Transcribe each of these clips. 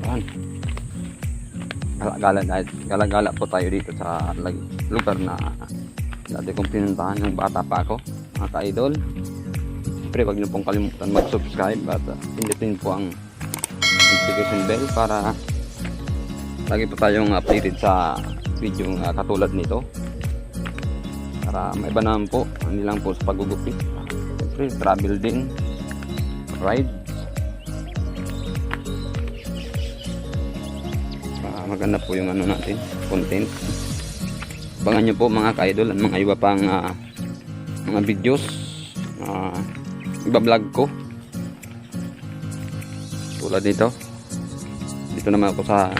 Yan. Gala-gala po tayo dito sa lugar na dati kong pinuntahan ng bata pa ako, mga ka-idol. Siyempre, huwag niyo pong kalimutan mag-subscribe at pindutin po ang notification bell para lagi po tayong updated sa video katulad nito. Para maiba naman po, hindi lang po sa paggugupit. Siyempre, travel din, ride. Maganda po yung ano natin, content. Abangan nyo po mga ka-idol ang mga iba pang mga videos iba-vlog ko tulad dito naman ako sa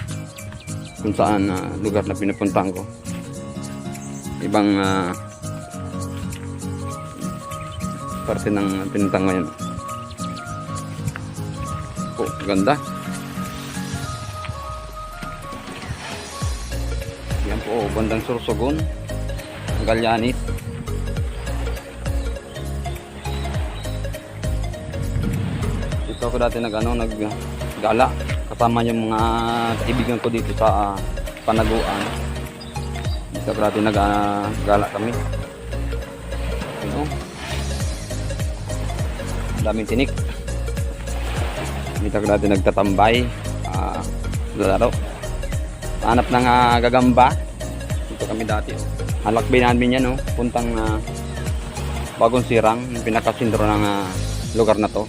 kung saan lugar na pinupuntahan ko, ibang parte ng pinuntahan ngayon po. Ganda yan po, bandang Sorsogon, Magallanes. Dito ako dati naggala kasama yung mga kaibigan ko dito sa Panaguan. Dito ako dati naggala kami. Ano? Daming tinik. Dito ako dati nagtatambay, lalaro, hanap ng gagamba. Dito kami dati. Halakbay namin yan, puntang Bagong Sirang, yung pinakasentro ng lugar na to.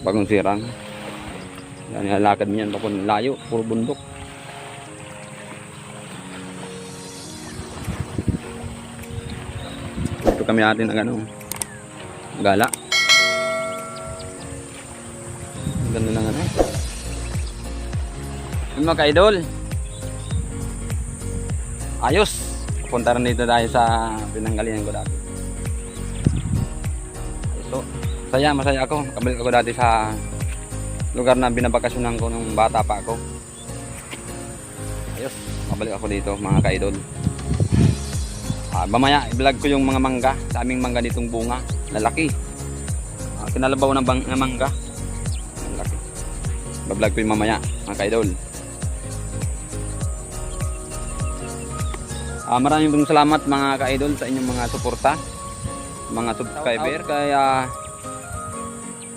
Bagong Sirang. Yan, nilalakad mo yan bakit layo, puro bundok. Dito kami natin gala. Ganda lang yung mga ka-idol. Ayos, punta rin dito tayo sa pinanggalingan ko dati. So, masaya ako. Kabalik ako dati sa lugar na binabakasyonan ko nung bata pa ako. Ayos, kabalik ako dito mga ka-idol. Mamaya i-vlog ko yung mga mangga, sa aming mangga ditong bunga, lalaki. Kinalabaw ng mangga. Lalaki. I-vlog ko yung mamaya mga ka-idol. Maraming pong salamat mga ka-idol sa inyong mga suporta, mga subscriber. Kaya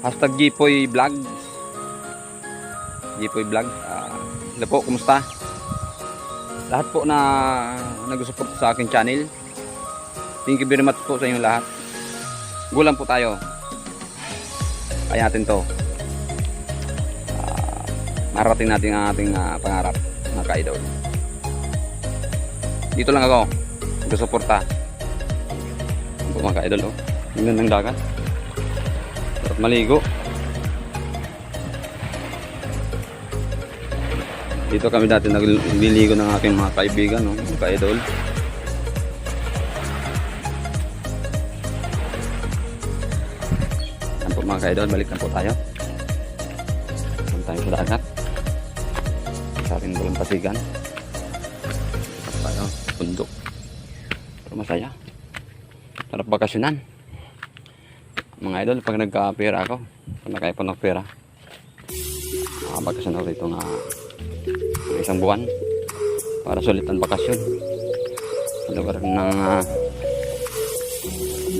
hashtag Gipoy Vlog. Gipoy Vlog. Hello po, kumusta? Lahat po na nag-support sa aking channel, thank you very much po sa inyong lahat. Gulang po tayo. Kaya natin to. Marating natin ang ating pangarap mga ka-idol. Dito lang ako nagsusuporta. Mga ka-idol, tingnan ng dagat. Sarap maligo. Dito kami dati nagliligo ng aking mga kaibigan, mga ka-idol. Yan po mga ka-idol, balik na po tayo. Punta tayo sa dagat. Sa ating bulang pasigan. Tayo, bundok. Pero masaya. Sarap bakasyonan. Mga idol, pag nagka-pera ako, pag nakaipon ng pera, bakasyon ako dito nga isang buwan para sulit ang bakasyon sa lugar ng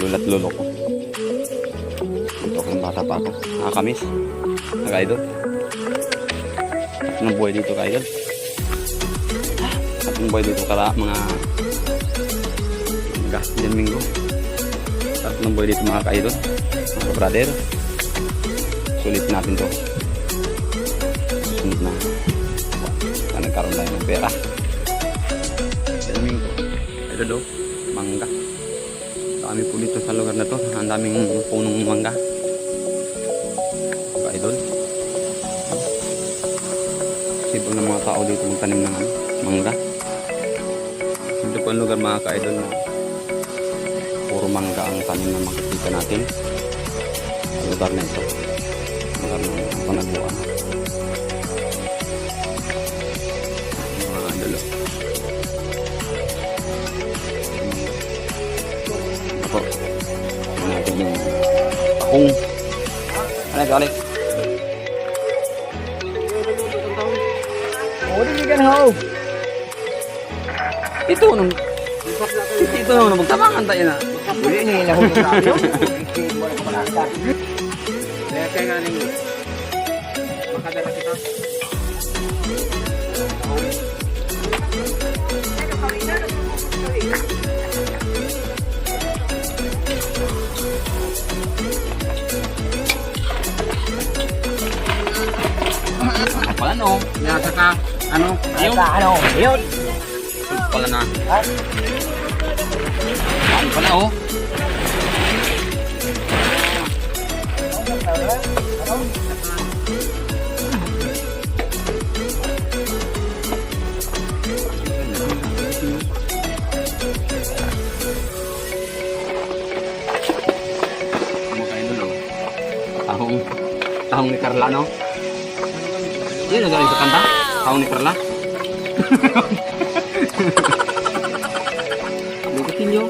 lulat lulo ko. Ito akong bata pa ako, nakakamis mga idol. At ng buhay dito ka idol, at ng buhay dito mga Domingo. At ng buhay dito mga ka-idol, mga brother, sulit natin to. Sulit na nagkaroon tayo ng pera. Domingo, ito mangga. Dami po dito sa lugar na to, ang daming punong mangga ka-idol. Sipag ng mga tao dito magtanim ng mangga. Ito po ang lugar mga ka-idol na puro mangga ang tanim na makikita natin sa lugar na ito, lugar ng Panaguan. Mga idol, ako natin yung akong ano galing Yan ho. Ito nung ito nung magtabangan tayo na. Hindi niya nahulog na ako. Mo na kumalakad. Kaya nga ninyo. Makadala kita. Ano pala no? Nasa ka. Ano? Ayun. Ano? Yun. Ito pala na. Ha? Ano pala oh? Tahong tahong ni Carla no? Yun na galing sa kanta? Tahong ni Carla? Ano katilyo?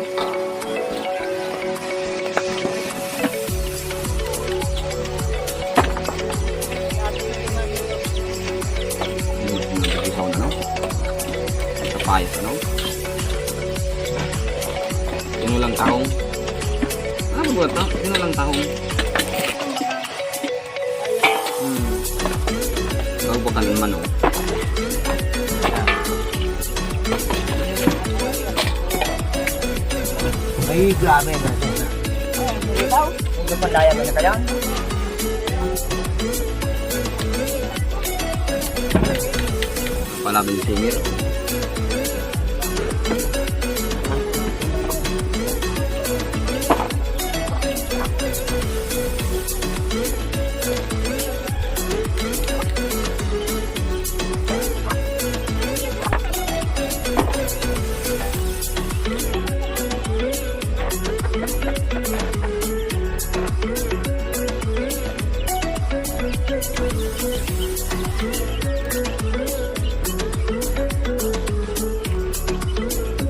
Isaw na no? Sa payas ano? Tinulang tahong. Ano ba ito? Tinulang tahong. Bukan manok. Ay, grabe na. Ikaw? Hindi pa laya mo na kaya? Palabing singir.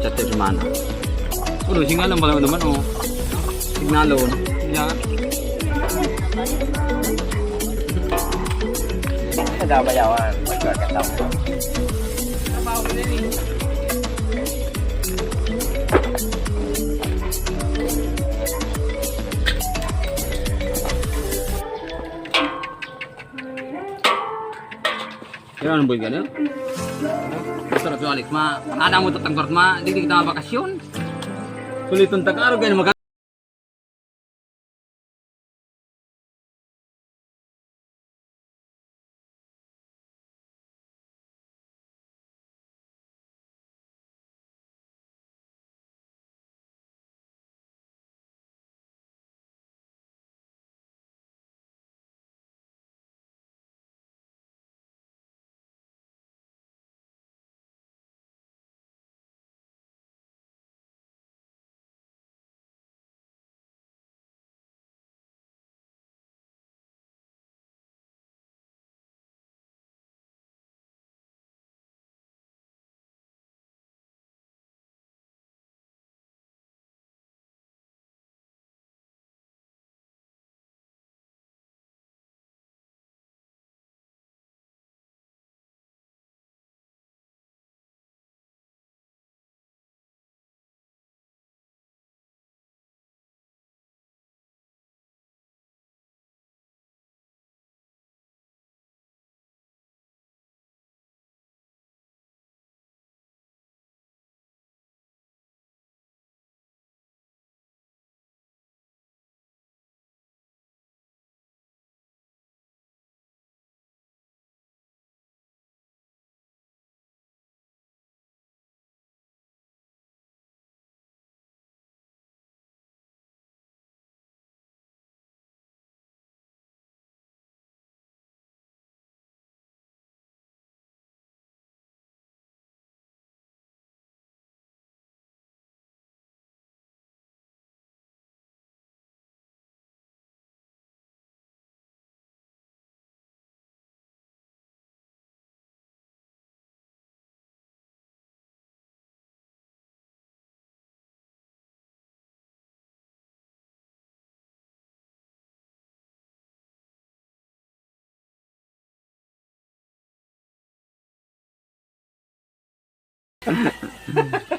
Chat sa mana. Ulo, singalan ba naman oh. Signalo. Yan. Nagamayawan. Magkakataw. Kaya ano boy gano'n? Gusto na Alex, ada mo tatangkort di kita bakasyon. Sulit ang Tagalog ganyan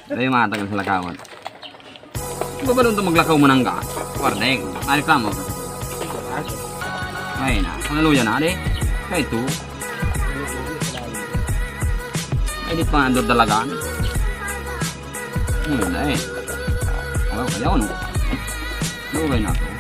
Dahil matagal sa lakawan. Di ba ba doon ito maglakaw mo ng gas? Wardeng, reklamo ka. Ay na, panaluya na, ade. Kaya ito. Ay, di pa nga doon dalagaan. Na eh. Wala ka yaw, no? Lugay na ito.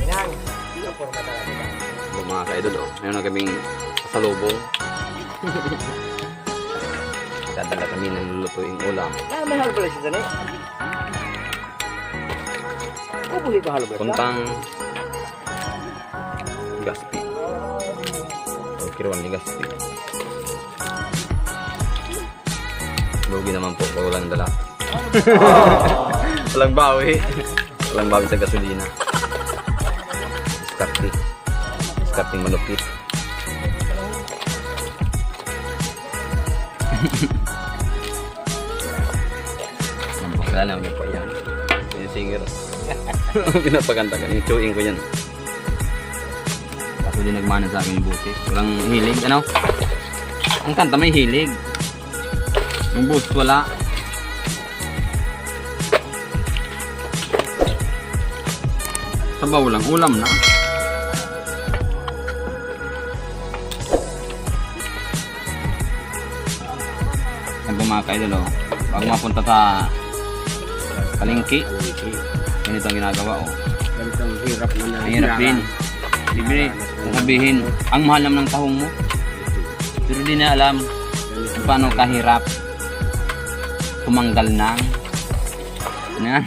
Yan. Ito po na talaga. Mga ka-idol, oh. Mayroon na kaming kasalubong. Dadala kami ng lulutuing ulam. Ah, may halo pala siya dyan eh. Ubuhi ko halo pala. Puntang Gaspi. O kiruan ni Gaspi. Lugi naman po pag walang dala. Walang bawi. Walang bawi sa gasolina. Skarting malupit. Wala na pa yan. Singer. Pinapaganda ka. Yung chewing ko yan. Kaso din nagmana sa akin yung busis. Walang hilig. Ano? Ang kanta may hilig. Yung busis wala. Sabaw lang. Ulam na. Yan po mga kaidol, oh. Bago mapunta sa palengke, ganito ang ginagawa, oh. Ganitong hirap mo na. Ang hirap din. Libre, kung sabihin, ang mahal naman ng tahong mo. Pero di na alam kung paano kahirap tumanggal ng ano yan?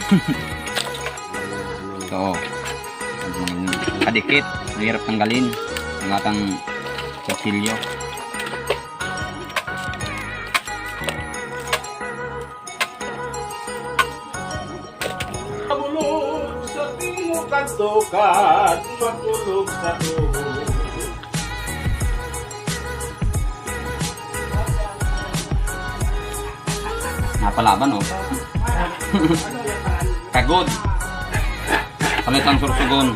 So, kadikit, mahirap tanggalin ang atang kutsilyo. Mabulog sa timukan tokat, matulog sa tuhod. Napalaban, oh. Kagod. Palit ang sursugon.